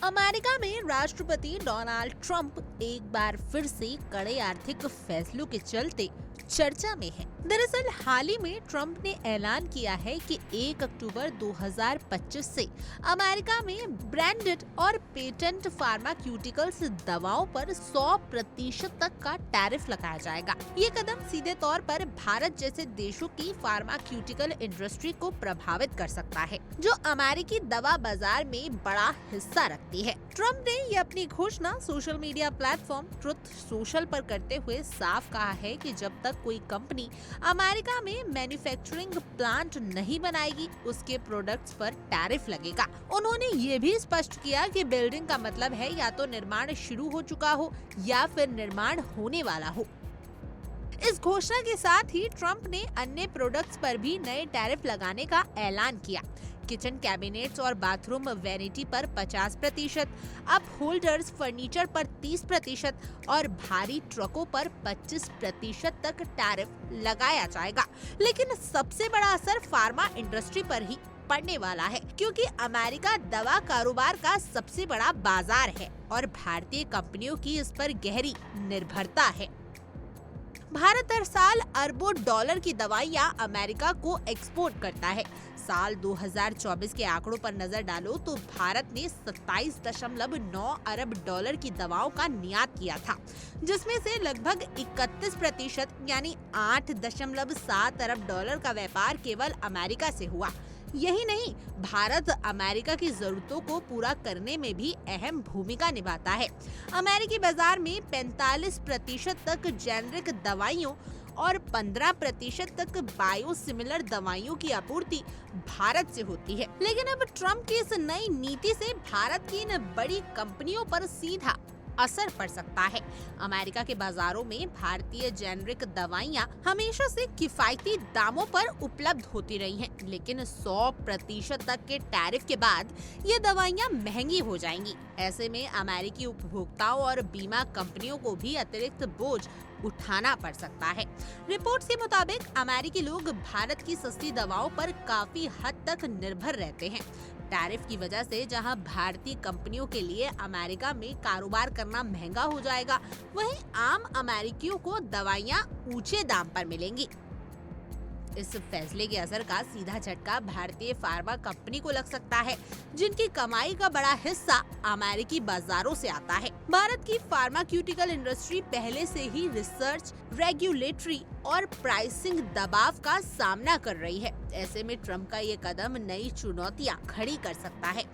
America में राष्ट्रपति Donald Trump एक बार फिर से कड़े आर्थिक फैसलों के चलते चर्चा में है। दरअसल हाल ही में ट्रंप ने ऐलान किया है कि 1 अक्टूबर 2025 से अमेरिका में ब्रांडेड और पेटेंट फार्माक्यूटिकल्स दवाओं पर 100% तक का टैरिफ लगाया जाएगा। ये कदम सीधे तौर पर भारत जैसे देशों की फार्माक्यूटिकल इंडस्ट्री को प्रभावित कर सकता है, जो अमेरिकी दवा बाजार में बड़ा हिस्सा रखती है। ट्रंप ने ये अपनी घोषणा social media platform truth social पर करते हुए साफ कहा है कि जब तक कोई कंपनी अमेरिका में मैन्युफैक्चरिंग प्लांट नहीं बनाएगी, उसके प्रोडक्ट्स पर टैरिफ लगेगा। उन्होंने ये भी स्पष्ट किया कि बिल्डिंग का मतलब है या तो निर्माण शुरू हो चुका हो या फिर निर्माण होने वाला हो। इस घोषणा के साथ ही ट्रंप ने अन्य प्रोडक्ट्स पर भी नए टैरिफ लगाने का ऐलान किया। किचन कैबिनेट्स और बाथरूम वैनिटी पर 50%, अप होल्डर्स फर्नीचर पर 30% और भारी ट्रकों पर 25% तक टैरिफ लगाया जाएगा। लेकिन सबसे बड़ा असर फार्मा इंडस्ट्री पर ही पड़ने वाला है, क्योंकि अमेरिका दवा कारोबार का सबसे बड़ा बाजार है और भारतीय कंपनियों की इस पर गहरी निर्भरता है। भारत हर साल अरबों डॉलर की दवाइयां अमेरिका को एक्सपोर्ट करता है। साल 2024 के आंकड़ों पर नजर डालो तो भारत ने 27.9 अरब डॉलर की दवाओं का निर्यात किया था, जिसमें से लगभग 31% यानी 8.7 अरब डॉलर का व्यापार केवल अमेरिका से हुआ। यही नहीं, भारत अमेरिका की जरूरतों को पूरा करने में भी अहम भूमिका निभाता है। अमेरिकी बाजार में 45% तक जेनरिक दवाइयों और 15% तक बायोसिमिलर दवाइयों की आपूर्ति भारत से होती है। लेकिन अब ट्रंप की इस नई नीति से भारत की इन बड़ी कंपनियों पर सीधा असर पड़ सकता है। अमेरिका के बाजारों में भारतीय जेनरिक दवाइयां हमेशा से किफायती दामों पर उपलब्ध होती रही हैं, लेकिन 100% तक के टैरिफ के बाद ये दवाइयां महंगी हो जाएंगी। ऐसे में अमेरिकी उपभोक्ताओं और बीमा कंपनियों को भी अतिरिक्त बोझ उठाना पड़ सकता है। रिपोर्ट्स के मुताबिक अमेरिकी लोग भारत की सस्ती दवाओं पर काफी हद तक निर्भर रहते हैं। टैरिफ की वजह से जहां भारतीय कंपनियों के लिए अमेरिका में कारोबार करना महंगा हो जाएगा, वहीं आम अमेरिकियों को दवाइयां ऊंचे दाम पर मिलेंगी। इस फैसले के असर का सीधा झटका भारतीय फार्मा कंपनी को लग सकता है, जिनकी कमाई का बड़ा हिस्सा अमेरिकी बाजारों से आता है। भारत की फार्माक्यूटिकल इंडस्ट्री पहले से ही रिसर्च, रेगुलेटरी और प्राइसिंग दबाव का सामना कर रही है। ऐसे में ट्रंप का ये कदम नई चुनौतियां खड़ी कर सकता है।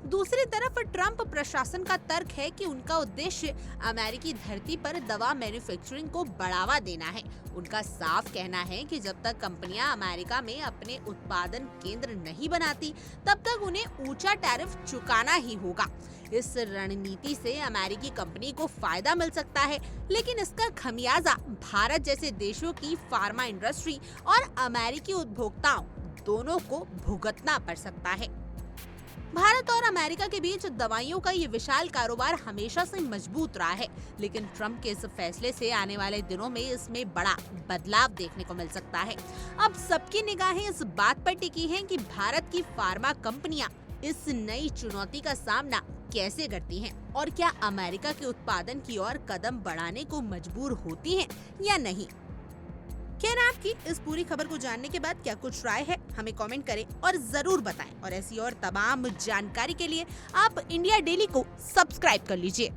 दूसरी तरफ ट्रंप प्रशासन का तर्क है कि उनका उद्देश्य अमेरिकी धरती पर दवा मैन्युफैक्चरिंग को बढ़ावा देना है। उनका साफ कहना है कि जब तक कंपनियां अमेरिका में अपने उत्पादन केंद्र नहीं बनाती, तब तक उन्हें ऊंचा टैरिफ चुकाना ही होगा। इस रणनीति से अमेरिकी कंपनी को फायदा मिल सकता है, लेकिन इसका खमियाजा भारत जैसे देशों की फार्मा इंडस्ट्री और अमेरिकी उपभोक्ताओं दोनों को भुगतना पड़ सकता है। भारत और अमेरिका के बीच दवाइयों का ये विशाल कारोबार हमेशा से मजबूत रहा है, लेकिन ट्रंप के इस फैसले से आने वाले दिनों में इसमें बड़ा बदलाव देखने को मिल सकता है। अब सबकी निगाहें इस बात पर टिकी हैं कि भारत की फार्मा कंपनियां इस नई चुनौती का सामना कैसे करती हैं और क्या अमेरिका के उत्पादन की ओर कदम बढ़ाने को मजबूर होती हैं या नहीं। खैर, आपकी इस पूरी खबर को जानने के बाद क्या कुछ राय है, हमें कमेंट करें और जरूर बताएं। और ऐसी और तमाम जानकारी के लिए आप इंडिया डेली को सब्सक्राइब कर लीजिए।